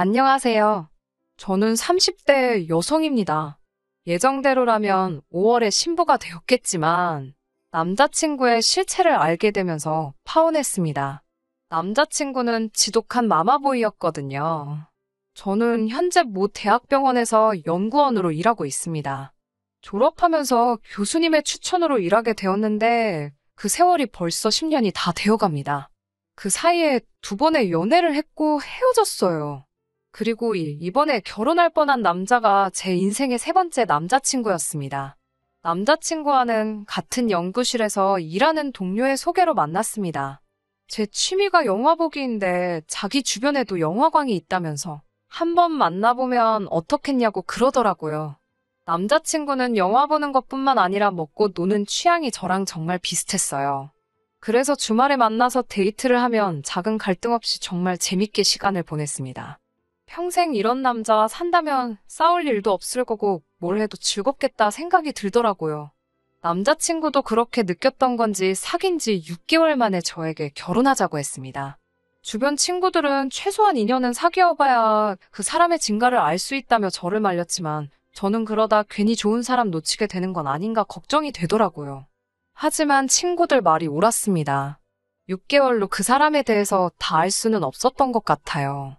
안녕하세요. 저는 30대 여성입니다. 예정대로라면 5월에 신부가 되었겠지만 남자친구의 실체를 알게 되면서 파혼했습니다. 남자친구는 지독한 마마보이였거든요. 저는 현재 모 대학병원에서 연구원으로 일하고 있습니다. 졸업하면서 교수님의 추천으로 일하게 되었는데 그 세월이 벌써 10년이 다 되어갑니다. 그 사이에 두 번의 연애를 했고 헤어졌어요. 그리고 이번에 결혼할 뻔한 남자가 제 인생의 세 번째 남자친구였습니다. 남자친구와는 같은 연구실에서 일하는 동료의 소개로 만났습니다. 제 취미가 영화 보기인데 자기 주변에도 영화관이 있다면서 한번 만나보면 어떻겠냐고 그러더라고요. 남자친구는 영화 보는 것뿐만 아니라 먹고 노는 취향이 저랑 정말 비슷했어요. 그래서 주말에 만나서 데이트를 하면 작은 갈등 없이 정말 재밌게 시간을 보냈습니다. 평생 이런 남자와 산다면 싸울 일도 없을 거고 뭘 해도 즐겁겠다 생각이 들더라고요. 남자친구도 그렇게 느꼈던 건지 사귄 지 6개월 만에 저에게 결혼하자고 했습니다. 주변 친구들은 최소한 2년은 사귀어봐야 그 사람의 진가를 알 수 있다며 저를 말렸지만 저는 그러다 괜히 좋은 사람 놓치게 되는 건 아닌가 걱정이 되더라고요. 하지만 친구들 말이 옳았습니다. 6개월로 그 사람에 대해서 다 알 수는 없었던 것 같아요.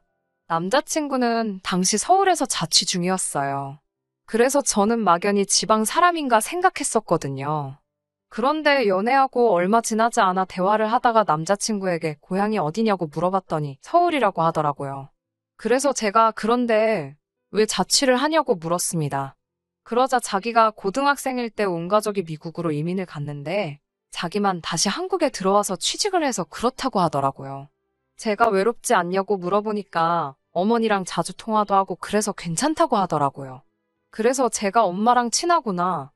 남자친구는 당시 서울에서 자취 중이었어요. 그래서 저는 막연히 지방 사람인가 생각했었거든요. 그런데 연애하고 얼마 지나지 않아 대화를 하다가 남자친구에게 고향이 어디냐고 물어봤더니 서울이라고 하더라고요. 그래서 제가 그런데 왜 자취를 하냐고 물었습니다. 그러자 자기가 고등학생일 때 온 가족이 미국으로 이민을 갔는데 자기만 다시 한국에 들어와서 취직을 해서 그렇다고 하더라고요. 제가 외롭지 않냐고 물어보니까 어머니랑 자주 통화도 하고 그래서 괜찮다고 하더라고요. 그래서 제가 엄마랑 친하구나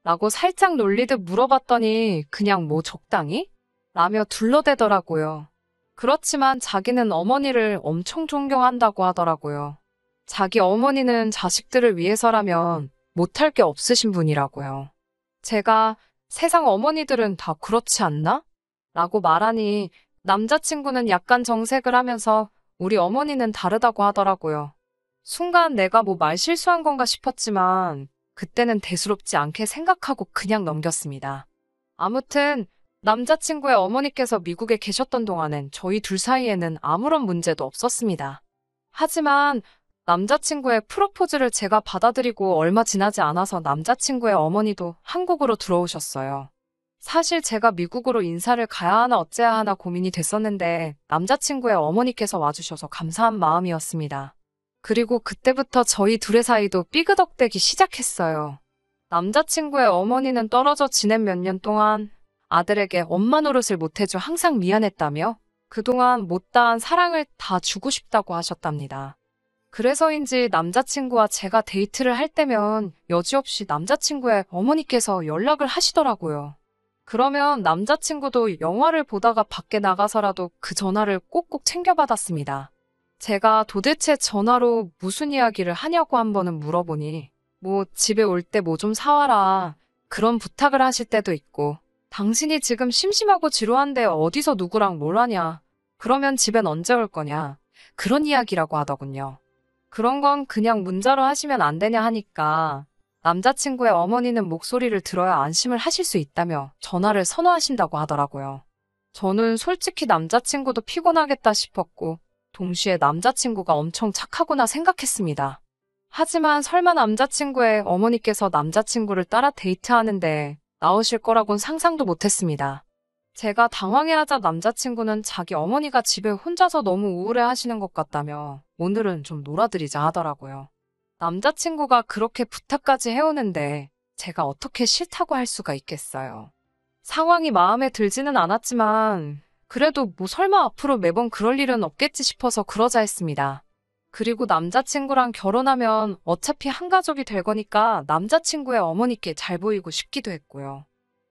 라고 살짝 놀리듯 물어봤더니 그냥 뭐 적당히? 라며 둘러대더라고요. 그렇지만 자기는 어머니를 엄청 존경한다고 하더라고요. 자기 어머니는 자식들을 위해서라면 못할 게 없으신 분이라고요. 제가 세상 어머니들은 다 그렇지 않나? 라고 말하니 남자친구는 약간 정색을 하면서 우리 어머니는 다르다고 하더라고요. 순간 내가 뭐 말 실수한 건가 싶었지만 그때는 대수롭지 않게 생각하고 그냥 넘겼습니다. 아무튼 남자친구의 어머니께서 미국에 계셨던 동안엔 저희 둘 사이에는 아무런 문제도 없었습니다. 하지만 남자친구의 프로포즈를 제가 받아들이고 얼마 지나지 않아서 남자친구의 어머니도 한국으로 들어오셨어요. 사실 제가 미국으로 인사를 가야 하나 어째야 하나 고민이 됐었는데 남자친구의 어머니께서 와주셔서 감사한 마음이었습니다. 그리고 그때부터 저희 둘의 사이도 삐그덕대기 시작했어요. 남자친구의 어머니는 떨어져 지낸 몇 년 동안 아들에게 엄마 노릇을 못해줘 항상 미안했다며 그동안 못다한 사랑을 다 주고 싶다고 하셨답니다. 그래서인지 남자친구와 제가 데이트를 할 때면 여지없이 남자친구의 어머니께서 연락을 하시더라고요. 그러면 남자친구도 영화를 보다가 밖에 나가서라도 그 전화를 꼭꼭 챙겨받았습니다. 제가 도대체 전화로 무슨 이야기를 하냐고 한 번은 물어보니 뭐 집에 올 때 뭐 좀 사와라 그런 부탁을 하실 때도 있고 당신이 지금 심심하고 지루한데 어디서 누구랑 뭘 하냐 그러면 집엔 언제 올 거냐 그런 이야기라고 하더군요. 그런 건 그냥 문자로 하시면 안 되냐 하니까 남자친구의 어머니는 목소리를 들어야 안심을 하실 수 있다며 전화를 선호하신다고 하더라고요. 저는 솔직히 남자친구도 피곤하겠다 싶었고 동시에 남자친구가 엄청 착하구나 생각했습니다. 하지만 설마 남자친구의 어머니께서 남자친구를 따라 데이트하는데 나오실 거라곤 상상도 못했습니다. 제가 당황해하자 남자친구는 자기 어머니가 집에 혼자서 너무 우울해 하시는 것 같다며 오늘은 좀 놀아드리자 하더라고요. 남자친구가 그렇게 부탁까지 해오는데 제가 어떻게 싫다고 할 수가 있겠어요. 상황이 마음에 들지는 않았지만 그래도 뭐 설마 앞으로 매번 그럴 일은 없겠지 싶어서 그러자 했습니다. 그리고 남자친구랑 결혼하면 어차피 한 가족이 될 거니까 남자친구의 어머니께 잘 보이고 싶기도 했고요.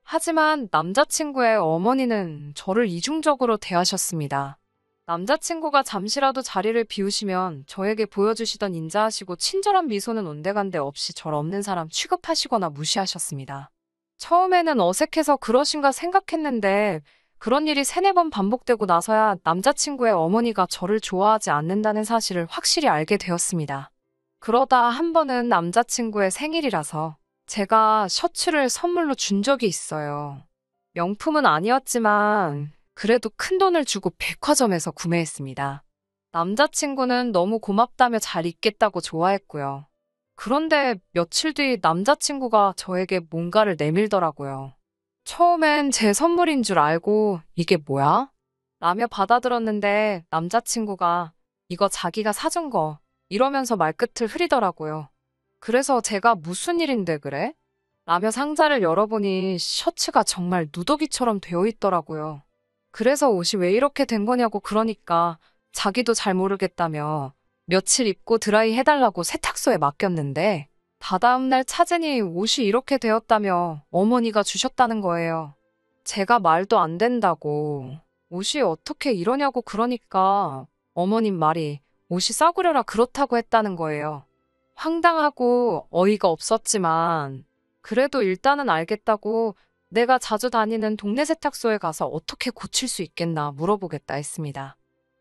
하지만 남자친구의 어머니는 저를 이중적으로 대하셨습니다. 남자친구가 잠시라도 자리를 비우시면 저에게 보여주시던 인자하시고 친절한 미소는 온데간데 없이 절 없는 사람 취급하시거나 무시하셨습니다. 처음에는 어색해서 그러신가 생각했는데 그런 일이 세네 번 반복되고 나서야 남자친구의 어머니가 저를 좋아하지 않는다는 사실을 확실히 알게 되었습니다. 그러다 한 번은 남자친구의 생일이라서 제가 셔츠를 선물로 준 적이 있어요. 명품은 아니었지만 그래도 큰 돈을 주고 백화점에서 구매했습니다. 남자친구는 너무 고맙다며 잘 입겠다고 좋아했고요. 그런데 며칠 뒤 남자친구가 저에게 뭔가를 내밀더라고요. 처음엔 제 선물인 줄 알고 이게 뭐야? 라며 받아들었는데 남자친구가 이거 자기가 사준 거 이러면서 말끝을 흐리더라고요. 그래서 제가 무슨 일인데 그래? 라며 상자를 열어보니 셔츠가 정말 누더기처럼 되어 있더라고요. 그래서 옷이 왜 이렇게 된 거냐고 그러니까 자기도 잘 모르겠다며 며칠 입고 드라이 해달라고 세탁소에 맡겼는데 다다음 날 찾으니 옷이 이렇게 되었다며 어머니가 주셨다는 거예요. 제가 말도 안 된다고 옷이 어떻게 이러냐고 그러니까 어머님 말이 옷이 싸구려라 그렇다고 했다는 거예요. 황당하고 어이가 없었지만 그래도 일단은 알겠다고 내가 자주 다니는 동네 세탁소에 가서 어떻게 고칠 수 있겠나 물어보겠다 했습니다.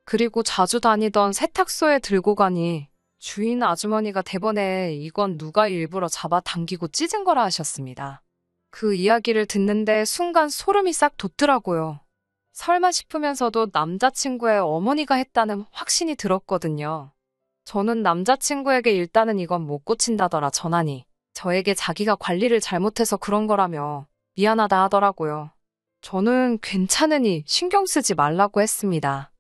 그리고 자주 다니던 세탁소에 들고 가니 주인 아주머니가 대번에 이건 누가 일부러 잡아당기고 찢은 거라 하셨습니다. 그 이야기를 듣는데 순간 소름이 싹 돋더라고요. 설마 싶으면서도 남자친구의 어머니가 했다는 확신이 들었거든요. 저는 남자친구에게 일단은 이건 못 고친다더라 전하니 저에게 자기가 관리를 잘못해서 그런 거라며 미안하다 하더라고요. 저는 괜찮으니 신경 쓰지 말라고 했습니다.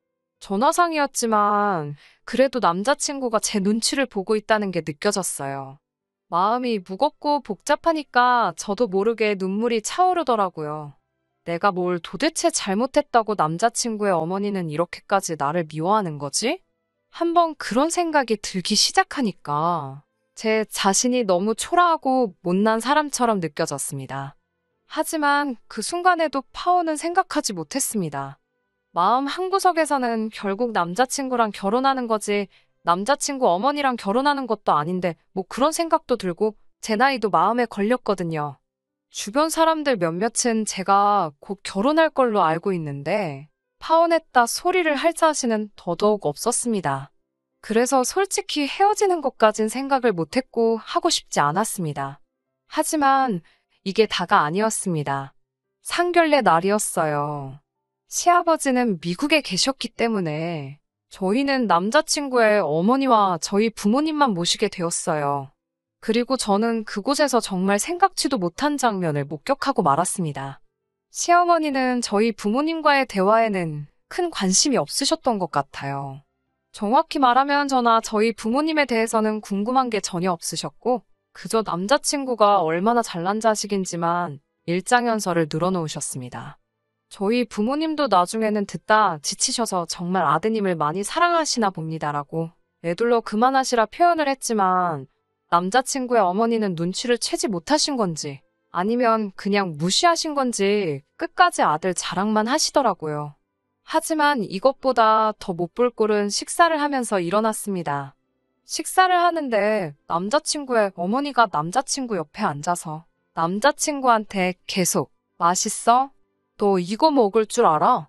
전화상이었지만 그래도 남자친구가 제 눈치를 보고 있다는 게 느껴졌어요. 마음이 무겁고 복잡하니까 저도 모르게 눈물이 차오르더라고요. 내가 뭘 도대체 잘못했다고 남자친구의 어머니는 이렇게까지 나를 미워하는 거지? 한번 그런 생각이 들기 시작하니까 제 자신이 너무 초라하고 못난 사람처럼 느껴졌습니다. 하지만 그 순간에도 파오는 생각하지 못했습니다. 마음 한구석에서는 결국 남자친구랑 결혼하는 거지 남자친구 어머니랑 결혼하는 것도 아닌데 뭐 그런 생각도 들고 제 나이도 마음에 걸렸거든요. 주변 사람들 몇몇은 제가 곧 결혼할 걸로 알고 있는데 파혼했다 소리를 할 자신은 더더욱 없었습니다. 그래서 솔직히 헤어지는 것까진 생각을 못했고 하고 싶지 않았습니다. 하지만 이게 다가 아니었습니다. 상견례 날이었어요. 시아버지는 미국에 계셨기 때문에 저희는 남자친구의 어머니와 저희 부모님만 모시게 되었어요. 그리고 저는 그곳에서 정말 생각지도 못한 장면을 목격하고 말았습니다. 시어머니는 저희 부모님과의 대화에는 큰 관심이 없으셨던 것 같아요. 정확히 말하면 저나 저희 부모님에 대해서는 궁금한 게 전혀 없으셨고 그저 남자친구가 얼마나 잘난 자식인지만 일장연설을 늘어놓으셨습니다. 저희 부모님도 나중에는 듣다 지치셔서 정말 아드님을 많이 사랑하시나 봅니다라고 애둘러 그만하시라 표현을 했지만 남자친구의 어머니는 눈치를 채지 못하신 건지 아니면 그냥 무시하신 건지 끝까지 아들 자랑만 하시더라고요. 하지만 이것보다 더 못 볼 꼴은 식사를 하면서 일어났습니다. 식사를 하는데 남자친구의 어머니가 남자친구 옆에 앉아서 남자친구한테 계속 맛있어? 너 이거 먹을 줄 알아?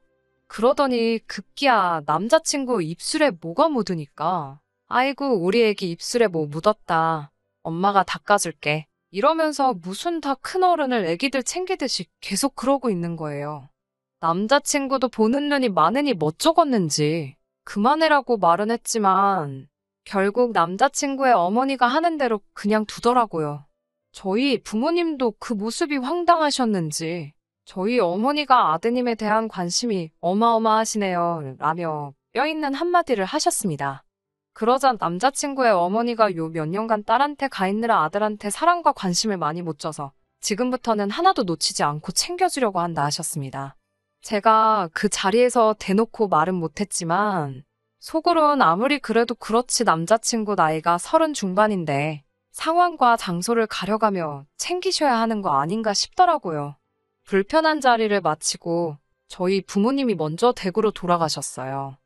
그러더니 급기야 남자친구 입술에 뭐가 묻으니까 아이고 우리 애기 입술에 뭐 묻었다. 엄마가 닦아줄게. 이러면서 무슨 다 큰 어른을 애기들 챙기듯이 계속 그러고 있는 거예요. 남자친구도 보는 눈이 많으니 멋쩍었는지 그만해라고 말은 했지만 결국 남자친구의 어머니가 하는 대로 그냥 두더라고요. 저희 부모님도 그 모습이 황당하셨는지 저희 어머니가 아드님에 대한 관심이 어마어마하시네요 라며 뼈있는 한마디를 하셨습니다. 그러자 남자친구의 어머니가 요 몇 년간 딸한테 가 있느라 아들한테 사랑과 관심을 많이 못 줘서 지금부터는 하나도 놓치지 않고 챙겨주려고 한다 하셨습니다. 제가 그 자리에서 대놓고 말은 못했지만 속으론 아무리 그래도 그렇지 남자친구 나이가 30 중반인데 상황과 장소를 가려가며 챙기셔야 하는 거 아닌가 싶더라고요. 불편한 자리를 마치고 저희 부모님이 먼저 댁으로 돌아가셨어요.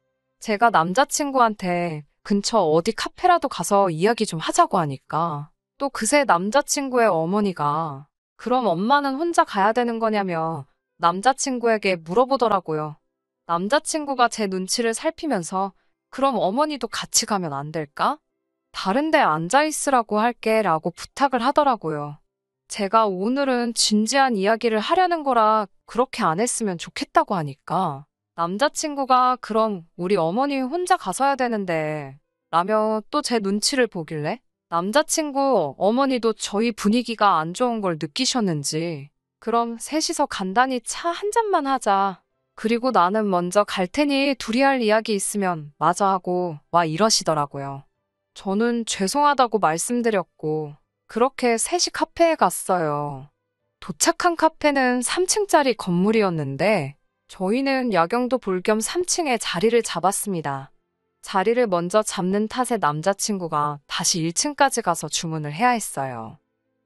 제가 남자친구한테 근처 어디 카페라도 가서 이야기 좀 하자고 하니까 또 그새 남자친구의 어머니가 그럼 엄마는 혼자 가야 되는 거냐며 남자친구에게 물어보더라고요. 남자친구가 제 눈치를 살피면서 그럼 어머니도 같이 가면 안 될까? 다른 데 앉아 있으라고 할게 라고 부탁을 하더라고요. 제가 오늘은 진지한 이야기를 하려는 거라 그렇게 안 했으면 좋겠다고 하니까 남자친구가 그럼 우리 어머니 혼자 가서야 되는데 라며 또 제 눈치를 보길래 남자친구 어머니도 저희 분위기가 안 좋은 걸 느끼셨는지 그럼 셋이서 간단히 차 한 잔만 하자. 그리고 나는 먼저 갈 테니 둘이 할 이야기 있으면 마저 하고 와 이러시더라고요. 저는 죄송하다고 말씀드렸고 그렇게 셋이 카페에 갔어요. 도착한 카페는 3층짜리 건물이었는데 저희는 야경도 볼 겸 3층에 자리를 잡았습니다. 자리를 먼저 잡는 탓에 남자친구가 다시 1층까지 가서 주문을 해야 했어요.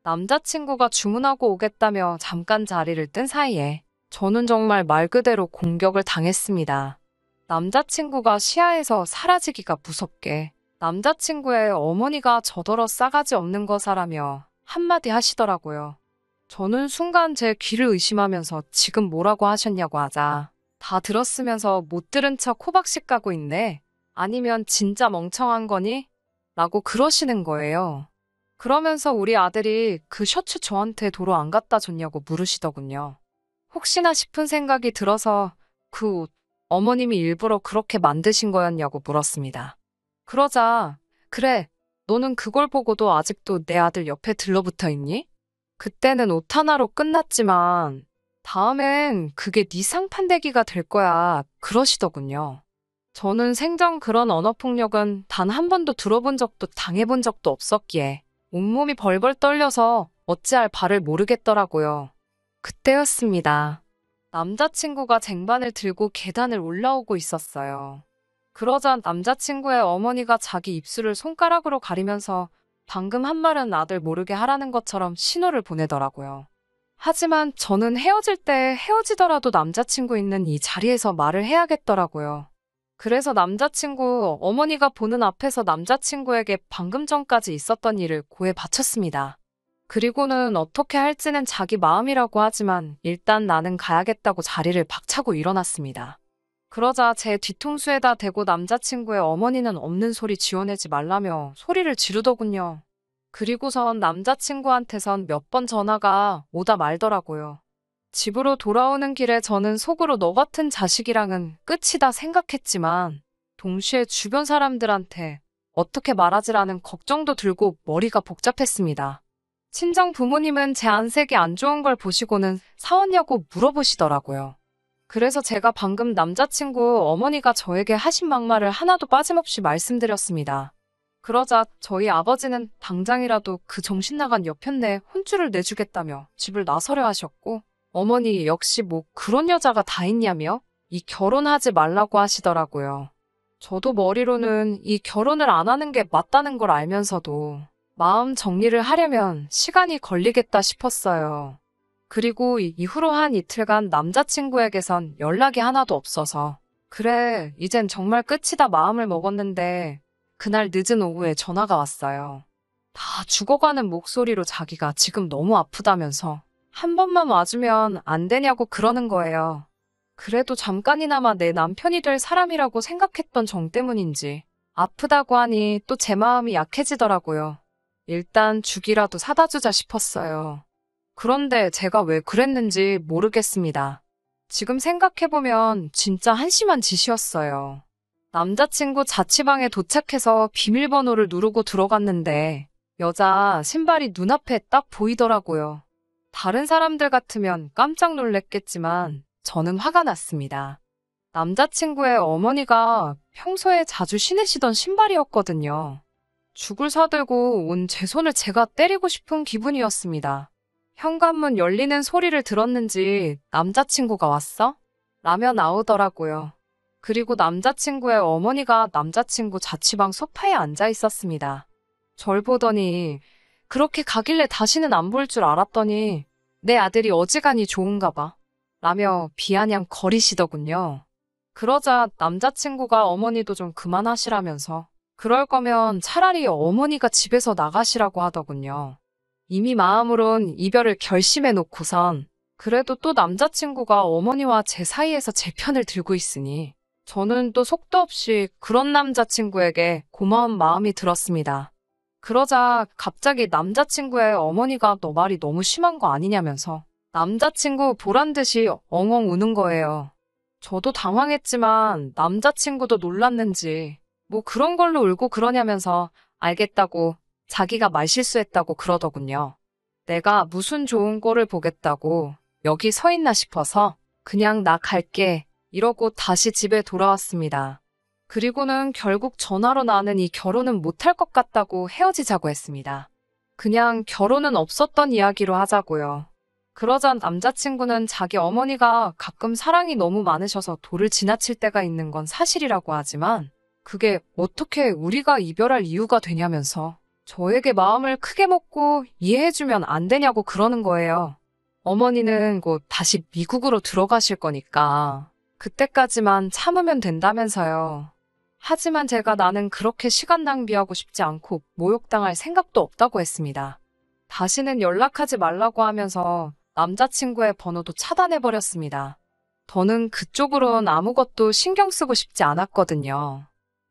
남자친구가 주문하고 오겠다며 잠깐 자리를 뜬 사이에 저는 정말 말 그대로 공격을 당했습니다. 남자친구가 시야에서 사라지기가 무섭게 남자친구의 어머니가 저더러 싸가지 없는 거사라며 한마디 하시더라고요. 저는 순간 제 귀를 의심하면서 지금 뭐라고 하셨냐고 하자 다 들었으면서 못 들은 척 호박씨 까고 있네. 아니면 진짜 멍청한 거니? 라고 그러시는 거예요. 그러면서 우리 아들이 그 셔츠 저한테 도로 안 갖다 줬냐고 물으시더군요. 혹시나 싶은 생각이 들어서 그 옷 어머님이 일부러 그렇게 만드신 거였냐고 물었습니다. 그러자 그래 너는 그걸 보고도 아직도 내 아들 옆에 들러붙어 있니? 그때는 옷 하나로 끝났지만 다음엔 그게 네 상판대기가 될 거야 그러시더군요. 저는 생전 그런 언어폭력은 단 한 번도 들어본 적도 당해본 적도 없었기에 온몸이 벌벌 떨려서 어찌할 바를 모르겠더라고요. 그때였습니다. 남자친구가 쟁반을 들고 계단을 올라오고 있었어요. 그러자 남자친구의 어머니가 자기 입술을 손가락으로 가리면서 방금 한 말은 아들 모르게 하라는 것처럼 신호를 보내더라고요. 하지만 저는 헤어질 때 헤어지더라도 남자친구 있는 이 자리에서 말을 해야겠더라고요. 그래서 남자친구 어머니가 보는 앞에서 남자친구에게 방금 전까지 있었던 일을 고해 바쳤습니다. 그리고는 어떻게 할지는 자기 마음이라고 하지만 일단 나는 가야겠다고 자리를 박차고 일어났습니다. 그러자 제 뒤통수에다 대고 남자친구의 어머니는 없는 소리 지어내지 말라며 소리를 지르더군요. 그리고선 남자친구한테선 몇 번 전화가 오다 말더라고요. 집으로 돌아오는 길에 저는 속으로 너 같은 자식이랑은 끝이다 생각했지만 동시에 주변 사람들한테 어떻게 말하지라는 걱정도 들고 머리가 복잡했습니다. 친정 부모님은 제 안색이 안 좋은 걸 보시고는 사왔냐고 물어보시더라고요. 그래서 제가 방금 남자친구 어머니가 저에게 하신 막말을 하나도 빠짐없이 말씀드렸습니다. 그러자 저희 아버지는 당장이라도 그 정신나간 여편네에 혼쭐을 내주겠다며 집을 나서려 하셨고 어머니 역시 뭐 그런 여자가 다 있냐며 이 결혼하지 말라고 하시더라고요. 저도 머리로는 이 결혼을 안 하는 게 맞다는 걸 알면서도 마음 정리를 하려면 시간이 걸리겠다 싶었어요. 그리고 이후로 한 이틀간 남자친구에게선 연락이 하나도 없어서 그래 이젠 정말 끝이다 마음을 먹었는데 그날 늦은 오후에 전화가 왔어요. 다 죽어가는 목소리로 자기가 지금 너무 아프다면서 한 번만 와주면 안 되냐고 그러는 거예요. 그래도 잠깐이나마 내 남편이 될 사람이라고 생각했던 정 때문인지 아프다고 하니 또 제 마음이 약해지더라고요. 일단 죽이라도 사다 주자 싶었어요. 그런데 제가 왜 그랬는지 모르겠습니다. 지금 생각해보면 진짜 한심한 짓이었어요. 남자친구 자취방에 도착해서 비밀번호를 누르고 들어갔는데 여자 신발이 눈앞에 딱 보이더라고요. 다른 사람들 같으면 깜짝 놀랬겠지만 저는 화가 났습니다. 남자친구의 어머니가 평소에 자주 신으시던 신발이었거든요. 죽을 사들고 온 제 손을 제가 때리고 싶은 기분이었습니다. 현관문 열리는 소리를 들었는지 남자친구가 왔어? 라며 나오더라고요. 그리고 남자친구의 어머니가 남자친구 자취방 소파에 앉아 있었습니다. 절 보더니 그렇게 가길래 다시는 안 볼 줄 알았더니 내 아들이 어지간히 좋은가 봐. 라며 비아냥 거리시더군요. 그러자 남자친구가 어머니도 좀 그만하시라면서 그럴 거면 차라리 어머니가 집에서 나가시라고 하더군요. 이미 마음으론 이별을 결심해 놓고선 그래도 또 남자친구가 어머니와 제 사이에서 제 편을 들고 있으니 저는 또 속도 없이 그런 남자친구에게 고마운 마음이 들었습니다. 그러자 갑자기 남자친구의 어머니가 너 말이 너무 심한 거 아니냐면서 남자친구 보란 듯이 엉엉 우는 거예요. 저도 당황했지만 남자친구도 놀랐는지 뭐 그런 걸로 울고 그러냐면서 알겠다고 자기가 말실수했다고 그러더군요. 내가 무슨 좋은 꼴을 보겠다고 여기 서 있나 싶어서 그냥 나 갈게 이러고 다시 집에 돌아왔습니다. 그리고는 결국 전화로 나는 이 결혼은 못할 것 같다고 헤어지자고 했습니다. 그냥 결혼은 없었던 이야기로 하자고요. 그러자 남자친구는 자기 어머니가 가끔 사랑이 너무 많으셔서 도를 지나칠 때가 있는 건 사실이라고 하지만 그게 어떻게 우리가 이별할 이유가 되냐면서 저에게 마음을 크게 먹고 이해해주면 안 되냐고 그러는 거예요. 어머니는 곧 다시 미국으로 들어가실 거니까 그때까지만 참으면 된다면서요. 하지만 제가 나는 그렇게 시간 낭비하고 싶지 않고 모욕당할 생각도 없다고 했습니다. 다시는 연락하지 말라고 하면서 남자친구의 번호도 차단해버렸습니다. 저는 그쪽으론 아무것도 신경 쓰고 싶지 않았거든요.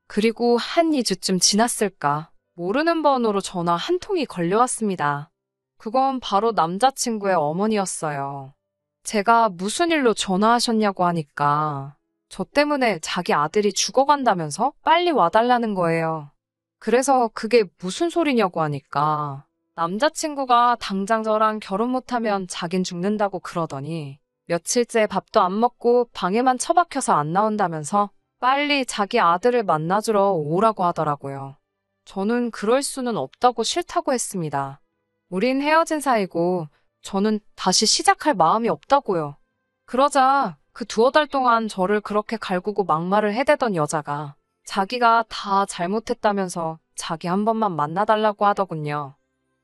그리고 한 2주쯤 지났을까 모르는 번호로 전화 한 통이 걸려왔습니다. 그건 바로 남자친구의 어머니였어요. 제가 무슨 일로 전화하셨냐고 하니까 저 때문에 자기 아들이 죽어간다면서 빨리 와달라는 거예요. 그래서 그게 무슨 소리냐고 하니까 남자친구가 당장 저랑 결혼 못하면 자긴 죽는다고 그러더니 며칠째 밥도 안 먹고 방에만 처박혀서 안 나온다면서 빨리 자기 아들을 만나주러 오라고 하더라고요. 저는 그럴 수는 없다고 싫다고 했습니다. 우린 헤어진 사이고 저는 다시 시작할 마음이 없다고요. 그러자 그 두어 달 동안 저를 그렇게 갈구고 막말을 해대던 여자가 자기가 다 잘못했다면서 자기 한 번만 만나달라고 하더군요.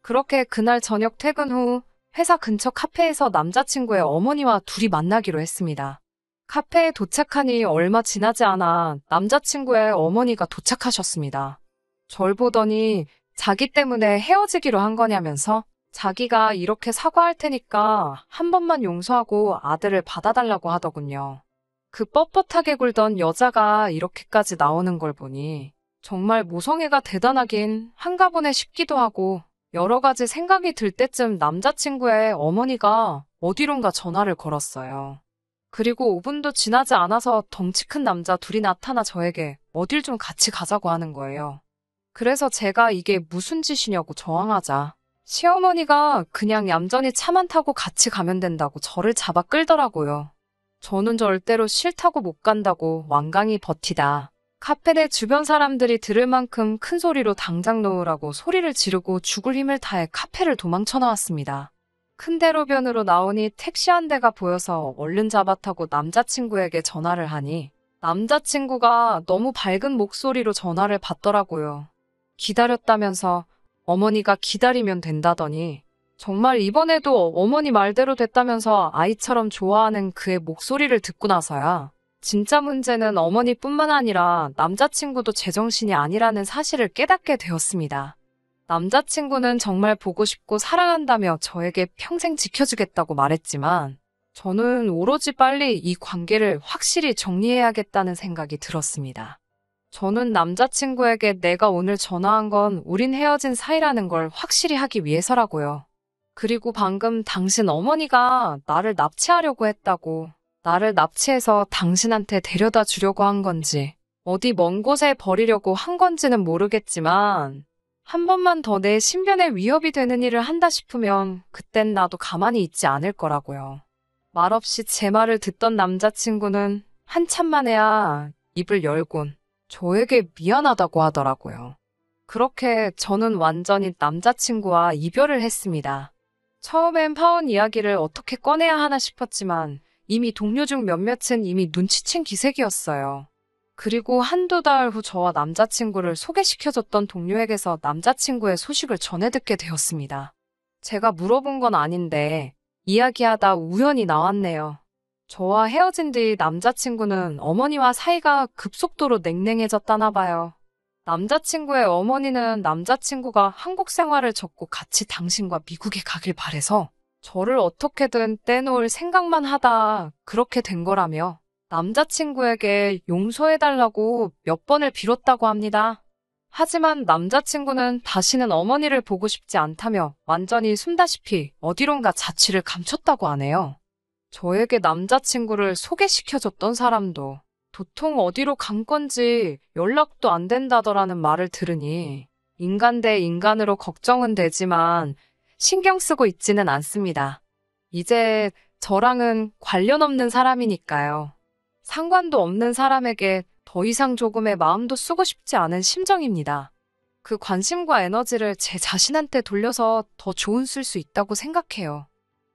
그렇게 그날 저녁 퇴근 후 회사 근처 카페에서 남자친구의 어머니와 둘이 만나기로 했습니다. 카페에 도착하니 얼마 지나지 않아 남자친구의 어머니가 도착하셨습니다. 절 보더니 자기 때문에 헤어지기로 한 거냐면서 자기가 이렇게 사과할 테니까 한 번만 용서하고 아들을 받아달라고 하더군요. 그 뻣뻣하게 굴던 여자가 이렇게까지 나오는 걸 보니 정말 모성애가 대단하긴 한가 보네 싶기도 하고 여러 가지 생각이 들 때쯤 남자친구의 어머니가 어디론가 전화를 걸었어요. 그리고 5분도 지나지 않아서 덩치 큰 남자 둘이 나타나 저에게 어딜 좀 같이 가자고 하는 거예요. 그래서 제가 이게 무슨 짓이냐고 저항하자 시어머니가 그냥 얌전히 차만 타고 같이 가면 된다고 저를 잡아 끌더라고요. 저는 절대로 싫다고 못 간다고 완강히 버티다 카페 내 주변 사람들이 들을 만큼 큰 소리로 당장 놓으라고 소리를 지르고 죽을 힘을 다해 카페를 도망쳐 나왔습니다. 큰 대로변으로 나오니 택시 한 대가 보여서 얼른 잡아 타고 남자친구에게 전화를 하니 남자친구가 너무 밝은 목소리로 전화를 받더라고요. 기다렸다면서 어머니가 기다리면 된다더니 정말 이번에도 어머니 말대로 됐다면서 아이처럼 좋아하는 그의 목소리를 듣고 나서야 진짜 문제는 어머니뿐만 아니라 남자친구도 제정신이 아니라는 사실을 깨닫게 되었습니다. 남자친구는 정말 보고 싶고 사랑한다며 저에게 평생 지켜주겠다고 말했지만 저는 오로지 빨리 이 관계를 확실히 정리해야겠다는 생각이 들었습니다. 저는 남자친구에게 내가 오늘 전화한 건 우린 헤어진 사이라는 걸 확실히 하기 위해서라고요. 그리고 방금 당신 어머니가 나를 납치하려고 했다고, 나를 납치해서 당신한테 데려다 주려고 한 건지, 어디 먼 곳에 버리려고 한 건지는 모르겠지만 한 번만 더 내 신변에 위협이 되는 일을 한다 싶으면 그땐 나도 가만히 있지 않을 거라고요. 말없이 제 말을 듣던 남자친구는 한참 만에야 입을 열곤 저에게 미안하다고 하더라고요. 그렇게 저는 완전히 남자친구와 이별을 했습니다. 처음엔 파혼 이야기를 어떻게 꺼내야 하나 싶었지만 이미 동료 중 몇몇은 이미 눈치챈 기색이었어요. 그리고 한두 달 후 저와 남자친구를 소개시켜줬던 동료에게서 남자친구의 소식을 전해 듣게 되었습니다. 제가 물어본 건 아닌데 이야기하다 우연히 나왔네요. 저와 헤어진 뒤 남자친구는 어머니와 사이가 급속도로 냉랭해졌다나 봐요. 남자친구의 어머니는 남자친구가 한국 생활을 접고 같이 당신과 미국에 가길 바래서 저를 어떻게든 떼놓을 생각만 하다 그렇게 된 거라며 남자친구에게 용서해달라고 몇 번을 빌었다고 합니다. 하지만 남자친구는 다시는 어머니를 보고 싶지 않다며 완전히 숨다시피 어디론가 자취를 감췄다고 하네요. 저에게 남자친구를 소개시켜줬던 사람도 도통 어디로 간 건지 연락도 안 된다더라는 말을 들으니 인간 대 인간으로 걱정은 되지만 신경 쓰고 있지는 않습니다. 이제 저랑은 관련 없는 사람이니까요. 상관도 없는 사람에게 더 이상 조금의 마음도 쓰고 싶지 않은 심정입니다. 그 관심과 에너지를 제 자신한테 돌려서 더 좋은 쓸 수 있다고 생각해요.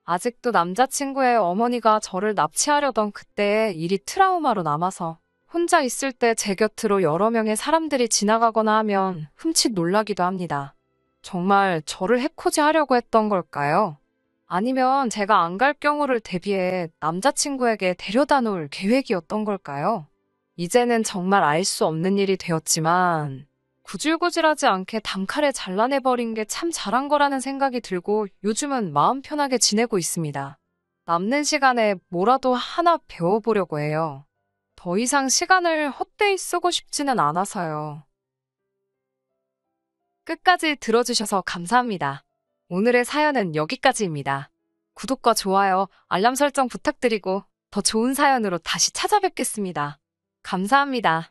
아직도 남자친구의 어머니가 저를 납치하려던 그때의 일이 트라우마로 남아서 혼자 있을 때 제 곁으로 여러 명의 사람들이 지나가거나 하면 흠칫 놀라기도 합니다. 정말 저를 해코지 하려고 했던 걸까요? 아니면 제가 안 갈 경우를 대비해 남자친구에게 데려다 놓을 계획이었던 걸까요? 이제는 정말 알 수 없는 일이 되었지만 구질구질하지 않게 단칼에 잘라내버린 게 참 잘한 거라는 생각이 들고 요즘은 마음 편하게 지내고 있습니다. 남는 시간에 뭐라도 하나 배워보려고 해요. 더 이상 시간을 헛되이 쓰고 싶지는 않아서요. 끝까지 들어주셔서 감사합니다. 오늘의 사연은 여기까지입니다. 구독과 좋아요, 알람 설정 부탁드리고 더 좋은 사연으로 다시 찾아뵙겠습니다. 감사합니다.